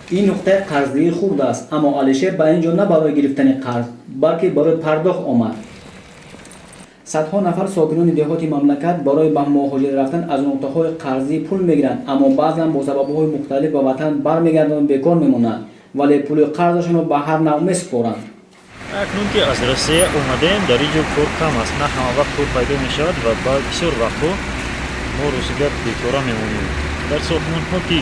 این نقطه قرضی خوب است، اما علیشیر به اینجا نه برای گرفتن قرض بلکه برای پرداخت آمد. صدها نفر ساکنان دهات مملکت برای به مهاجرت رفتن از نقطه‌های قرضی پول میگیرند، اما بعضی با سبب‌های مختلف به وطن برمیگردند و بیکار میمونند، ولی پول قرضشون را به هر نوع میسپارند. اکنون که از روسیه اومدیم در اینجا کار کم است، نه همه وقت کار پیدا میشود و بعد بسیار وقتا ما روزگار بیکارا میمونیم. در ساختمان‌ها که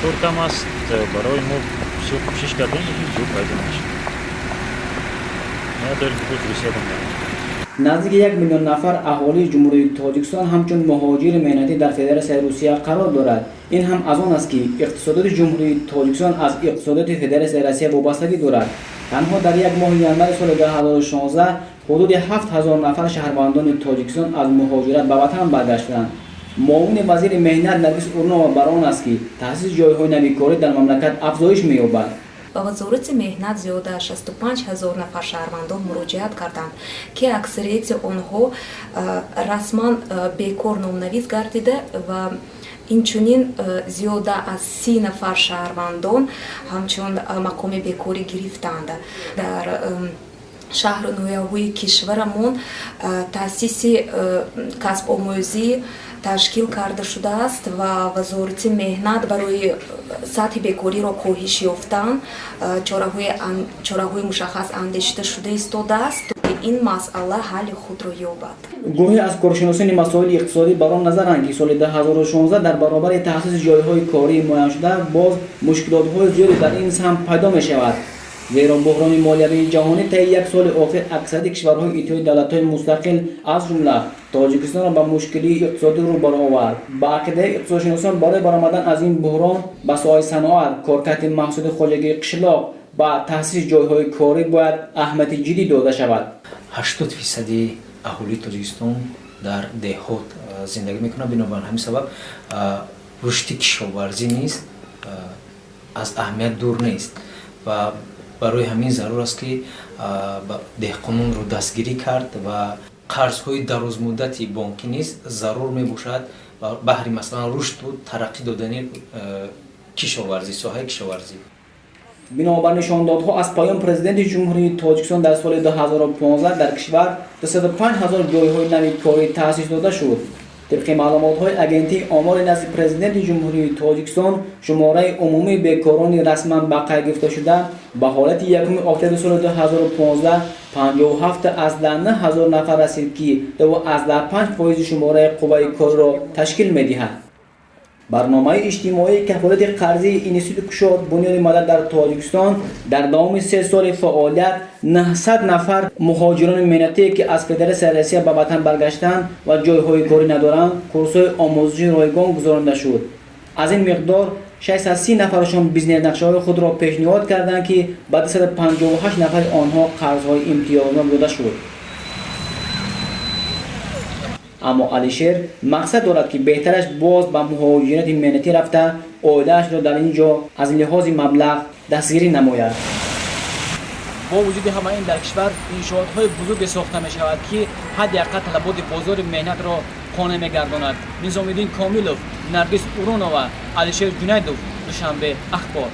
کار کم است برای ما بسیار کوشش کردیم هیچ جور پیدا نشد. ما داریم خود روسیه بمانیم. نزدیک 1 میلیون نفر اهالی جمهوری تاجیکستان همچون مهاجر مهنتی در فدراسیون روسیه قرار دارد. این هم از آن است که اقتصادات جمهوری تاجیکستان از اقتصادات فدراسیون روسیه وابستگی دارد. تنها در یک ماه ینور سال 2016 حدود 7000 نفر شهروندان تاجیکستان از مهاجرت به وطن برگشتند. معاون وزیر مهنت نرگس اورنووا بر آن است که تأسیس جایهای نوی کاری در مملکت افزایش می‌یابد. به وزارت مهنت زیاده 65000 نفر شهروندان مراجعت کردند که اکثریت آنها رسما بیکار نامنویس گردیده و اینچنین زیاده از 30 نفر شهروندان همچون مقام بیکاری گرفتند. در شهر نویاوی کشورمون تأسیس کسب آموزی تشکیل کرده شده است و وزارت مهنت برای سطح بیکاری را کاهش یافتن چاره‌های مشخص اندیشیده شده ایستاده است که این مسئله حل خود را یابد. گروهی از کارشناسان مسائل اقتصادی بر آن نظرند که سال 2016 در برابر تأسیس جایهای کاری معین شده باز مشکلات‌های زیادی در این سمت پیدا می‌شود. زیرا بحران مالیوی جهانی طی یک سال آخر اکثر کشورهای اتحادیه دولت‌های مستقل از جمله تاجیکستان را به مشکلی اقتصادی روبرو آورد. با عقیده اقتصادشناسان برای برآمدن از این بحران به ساحه صنعت، کارکرد محصول خواجگی قشلاق و تأسیس جایهای کاری باید اهمیت جدی داده شود. 80% اهالی تاجیکستان در دهات زندگی میکنند، بنابراین همین سبب رشد کشاورزی نیست از اهمیت دور نیست و برای همین ضرور است که دهقانان رو دستگیری کرد و قرض‌های درازمدتی بانکی نیست ضرور میباشد بهر مثلا رشد و ترقی دادن کشاورزی، ساحه کشاورزی. بنابر نشاندادها از پایان پرزیدنت جمهوری تاجیکستان در سال 2015 در کشور 25000 جایهای نوی کاری تأسیس داده شد. طبق معلومات‌های اگنتی آمار نزد پرزیدنت جمهوری تاجیکستان شماره عمومی بیکاران رسما به قید گرفته شده به حالت 1 اکتبر سال 2015 57,009 نفر رسید که 2.5% شماره قوه کار را تشکیل می‌دهد. برنامه اجتماعی کفالت قرضی اینستیتوت کشاد بنیاد ملل در تاجیکستان در دام 3 سال فعالیت 900 نفر مهاجران مهنتی که از فدراسیون روسیه به وطن برگشتند و جایهای کاری ندارند کورس‌های آموزشی رایگان گذرانده شد. از این مقدار 630 نفرشان بیزنس نقشه‌های خود را پیشنهاد کردند که به 258 نفر آنها قرض‌های امتیازنامه داده شد. اما علیشیر مقصد دارد که بهترش باز به مهاجرت مهنتی رفته عایده‌اش را در اینجا از لحاظ مبلغ دستگیری نماید. با وجود همه این در کشور انشاءات‌های بزرگ ساخته می شود که حداقل طلبات بازار مهنت را قانع می‌گرداند. نظام‌الدین کاملوف، نرگس اورنووا، علیشیر جنیدوف، دوشنبه اخبار.